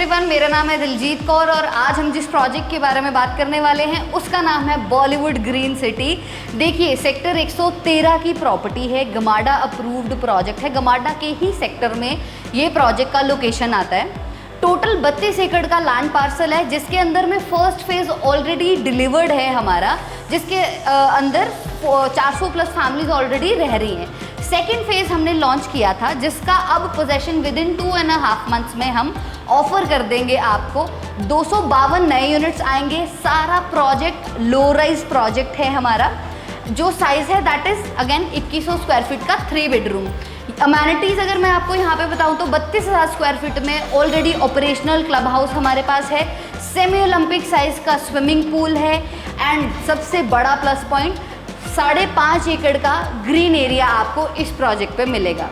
Everyone, मेरा नाम है दिलजीत कौर और आज हम जिस प्रोजेक्ट के बारे में बात करने वाले हैं उसका नाम है बॉलीवुड ग्रीन सिटी। देखिए, सेक्टर 113 की प्रॉपर्टी है, गमाडा अप्रूव्ड प्रोजेक्ट है। गमाडा के ही सेक्टर में ये प्रोजेक्ट का लोकेशन आता है। टोटल 32 एकड़ का लैंड पार्सल है, जिसके अंदर में फर्स्ट फेज ऑलरेडी डिलीवर्ड है हमारा, जिसके अंदर 400 प्लस फैमिलीज ऑलरेडी रह रही हैं। सेकेंड फेज हमने लॉन्च किया था, जिसका अब पोजेशन विद इन 2.5 मंथ्स में हम ऑफर कर देंगे आपको। 252 नए यूनिट्स आएंगे। सारा प्रोजेक्ट लो राइज प्रोजेक्ट है हमारा। जो साइज है that is again 2100 square feet का 3 बेडरूम। अमेनिटीज़ अगर मैं आपको यहाँ पे बताऊँ तो 32,000 स्क्वायर फीट में ऑलरेडी ऑपरेशनल क्लब हाउस हमारे पास है। सेमी ओलंपिक साइज का स्विमिंग पूल है एंड सबसे बड़ा प्लस पॉइंट 5.5 एकड़ का ग्रीन एरिया आपको इस प्रोजेक्ट पे मिलेगा।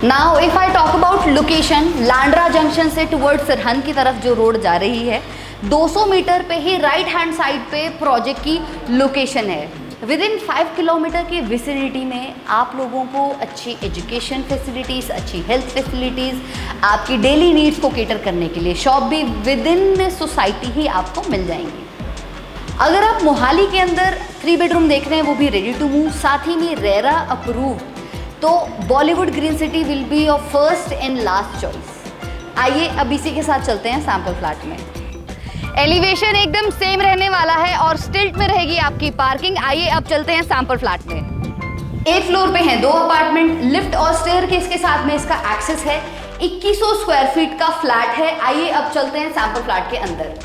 Now if I talk about location, Landran junction से टुवर्ड सरहंद की तरफ जो रोड जा रही है, 200 मीटर पे ही राइट हैंड साइड पे प्रोजेक्ट की लोकेशन है। विद इन 5 किलोमीटर की विसिनिटी में आप लोगों को अच्छी एजुकेशन फैसिलिटीज़, अच्छी हेल्थ फैसिलिटीज़, आपकी डेली नीड्स को केटर करने के लिए शॉप भी विद इन सोसाइटी ही आपको मिल जाएंगी। अगर आप मोहाली के अंदर 3 बेडरूम देख रहे हैं, वो भी रेडी टू मूव, साथ ही में रेरा अप्रूव, तो Bollywood green city will be your first and last choice. आइए अब इसी के साथ चलते हैं सैंपल फ्लैट में। एलिवेशन एकदम सेम रहने वाला है और स्टिल्ट में रहेगी आपकी पार्किंग। आइए अब चलते हैं सैंपल फ्लैट में। 1 फ्लोर पे हैं 2 अपार्टमेंट, लिफ्ट और स्टेयरकेस के साथ में इसका एक्सेस है। 2100 स्क्वायर फीट का फ्लैट है। आइए अब चलते हैं सैंपल फ्लैट के अंदर।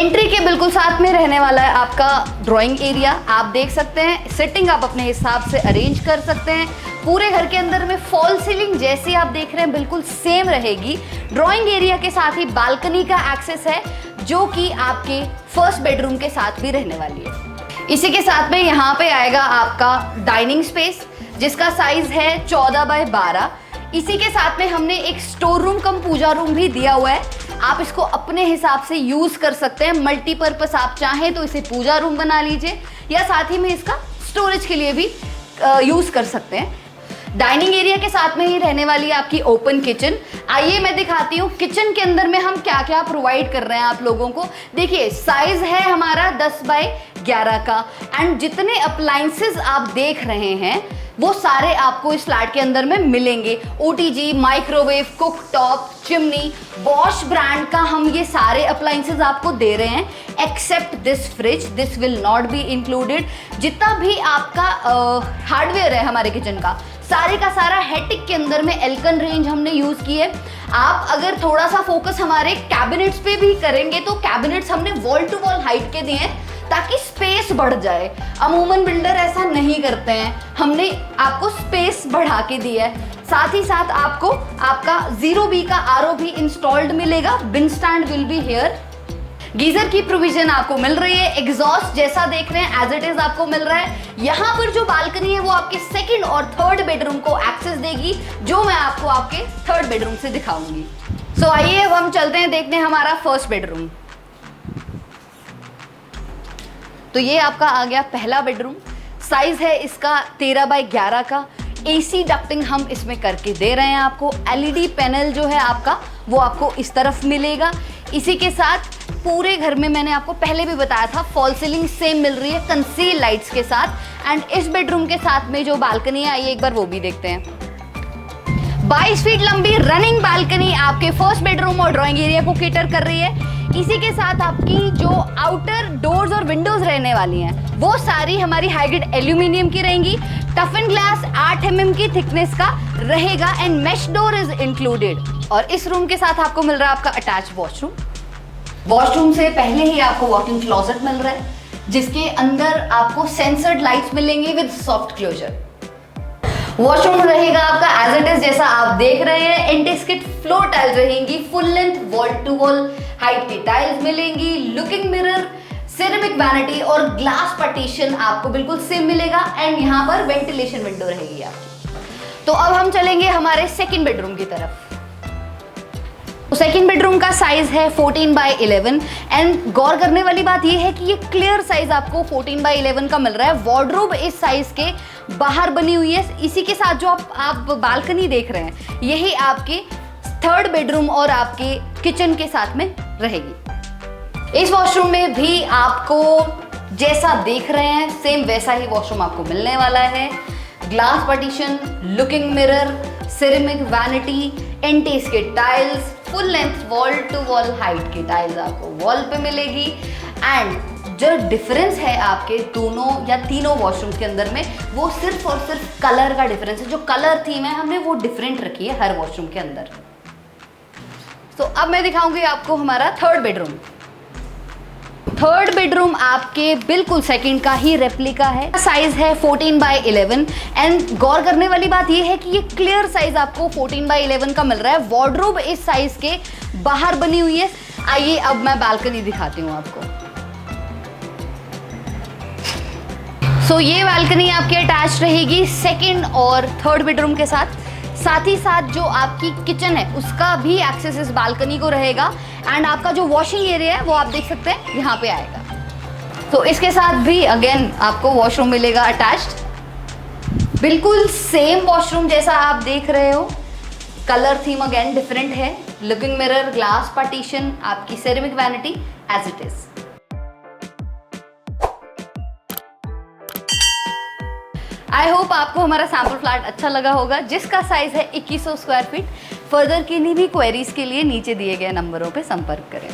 एंट्री के बिल्कुल साथ में रहने वाला है आपका ड्राइंग एरिया। आप देख सकते हैं, सिटिंग आप अपने हिसाब से अरेंज कर सकते हैं। पूरे घर के अंदर में फॉल सीलिंग जैसी आप देख रहे हैं बिल्कुल सेम रहेगी। ड्राइंग एरिया के साथ ही बालकनी का एक्सेस है जो कि आपके फर्स्ट बेडरूम के साथ भी रहने वाली है। इसी के साथ में यहाँ पे आएगा आपका डाइनिंग स्पेस जिसका साइज है 14 बाय 12। इसी के साथ में हमने एक स्टोर रूम कम पूजा रूम भी दिया हुआ है। आप इसको अपने हिसाब से यूज कर सकते हैं। मल्टीपर्पस आप चाहें तो इसे पूजा रूम बना लीजिए या साथ ही में इसका स्टोरेज के लिए भी यूज कर सकते हैं। डाइनिंग एरिया के साथ में ही रहने वाली है आपकी ओपन किचन। आइए मैं दिखाती हूँ किचन के अंदर में हम क्या क्या प्रोवाइड कर रहे हैं आप लोगों को। देखिए साइज है हमारा 10 बाय 11 का एंड जितने अप्लायंसेस आप देख रहे हैं वो सारे आपको इस फ्लैट के अंदर में मिलेंगे। OTG, microwave, cook top, chimney, Bosch brand का हम ये सारे अप्लायंसेस आपको दे रहे हैं except this fridge, this will not be included. जितना भी आपका हार्डवेयर है हमारे किचन का सारे का सारा हेटिक के अंदर में एल्कन रेंज हमने यूज की है। आप अगर थोड़ा सा फोकस हमारे कैबिनेट्स पे भी करेंगे तो कैबिनेट्स हमने वॉल टू वॉल हाइट के दिए हैं ताकि स्पेस बढ़ जाए। अमूमन बिल्डर ऐसा नहीं करते हैं, हमने आपको स्पेस बढ़ा के दिया है। साथ ही साथ आपको आपका 0B का RO भी इंस्टॉल्ड मिलेगा। Bin stand will be here. Geyser की प्रोविजन आपको मिल रही है। एग्जॉस्ट जैसा देख रहे हैं एज इट इज आपको मिल रहा है। यहाँ पर जो बालकनी है वो आपके सेकंड और थर्ड बेडरूम को एक्सेस देगी जो मैं आपको आपके थर्ड बेडरूम से दिखाऊंगी। सो आइए अब हम चलते हैं देखने हमारा फर्स्ट बेडरूम। तो ये आपका आ गया पहला बेडरूम। साइज है इसका 13 बाय 11 का। AC डक्टिंग हम इसमें करके दे रहे हैं आपको। LED पैनल जो है आपका वो आपको इस तरफ मिलेगा। इसी के साथ पूरे घर में मैंने आपको पहले भी बताया था फॉल सीलिंग सेम मिल रही है कंसील लाइट्स के साथ। एंड इस बेडरूम के साथ में जो बालकनी है आइए एक बार वो भी देखते हैं। 22 फीट लंबी रनिंग बालकनी आपके फर्स्ट बेडरूम और ड्राइंग एरिया को केटर कर रही है। इसी के साथ आपकी जो आउटर डोर्स और विंडोज रहने वाली हैं वो सारी हमारी हाईग्रेड एल्यूमिनियम की रहेंगी। टफन ग्लास 8 mm की थिकनेस का रहेगा and mesh door is included. और इस रूम के साथ आपको मिल रहा है आपका अटैच वॉशरूम। वॉशरूम से पहले ही आपको वॉकिंग क्लोजेट मिल रहा है जिसके अंदर आपको सेंसर्ड लाइट्स मिलेंगी विद सॉफ्ट क्लोजर। वॉशरूम रहेगा आपका एज इट इज जैसा आप देख रहे हैं। एंटी-स्किड फ्लोर टाइल्स रहेंगी। Full length wall to wall height की टाइल्स मिलेंगी। लुकिंग मिरर, सिरेमिक वैनिटी और ग्लास पार्टीशन आपको बिल्कुल सेम मिलेगा एंड यहाँ पर वेंटिलेशन विंडो रहेगी आपकी। तो अब हम चलेंगे हमारे सेकंड बेडरूम की तरफ। सेकेंड बेडरूम का साइज है 14 बाय 11 एंड गौर करने वाली बात यह है कि ये क्लियर साइज आपको 14 बाय 11 का मिल रहा है। वार्डरोब इस साइज के बाहर बनी हुई है। इसी के साथ जो आप बालकनी देख रहे हैं यही आपके थर्ड बेडरूम और आपके किचन के साथ में रहेगी। इस वॉशरूम में भी आपको जैसा देख रहे हैं सेम वैसा ही वॉशरूम आपको मिलने वाला है। Glass partition, looking mirror, ceramic vanity, anti skid tiles, full length wall to wall height की टाइल्स आपको वॉल पे मिलेगी। एंड जो डिफरेंस है आपके दोनों या तीनों वॉशरूम्स के अंदर में वो सिर्फ और सिर्फ कलर का डिफरेंस है। जो कलर थीम है हमने वो डिफरेंट रखी है हर वॉशरूम के अंदर। तो अब मैं दिखाऊंगी आपको हमारा थर्ड बेडरूम। थर्ड बेडरूम आपके बिल्कुल सेकंड का ही रेप्लिका है। साइज है 14 बाय 11 एंड गौर करने वाली बात यह है कि ये क्लियर साइज आपको 14 बाय 11 का मिल रहा है। वार्डरोब इस साइज के बाहर बनी हुई है। आइए अब मैं बालकनी दिखाती हूँ आपको। सो ये बालकनी आपकी अटैच रहेगी सेकंड और थर्ड बेडरूम के साथ। साथ ही साथ जो आपकी किचन है उसका भी एक्सेस इस बालकनी को रहेगा एंड आपका जो वॉशिंग एरिया है वो आप देख सकते हैं यहाँ पे आएगा। तो इसके साथ भी अगेन आपको वॉशरूम मिलेगा अटैच्ड। बिल्कुल सेम वॉशरूम जैसा आप देख रहे हो। कलर थीम अगेन डिफरेंट है। लुकिंग मिरर, ग्लास पार्टीशन, आपकी ceramic vanity as it is. I hope आपको हमारा सैम्पल फ्लैट अच्छा लगा होगा जिसका साइज है 2100 स्क्वायर फीट। फर्दर किन्हीं भी क्वेरीज के लिए नीचे दिए गए नंबरों पे संपर्क करें।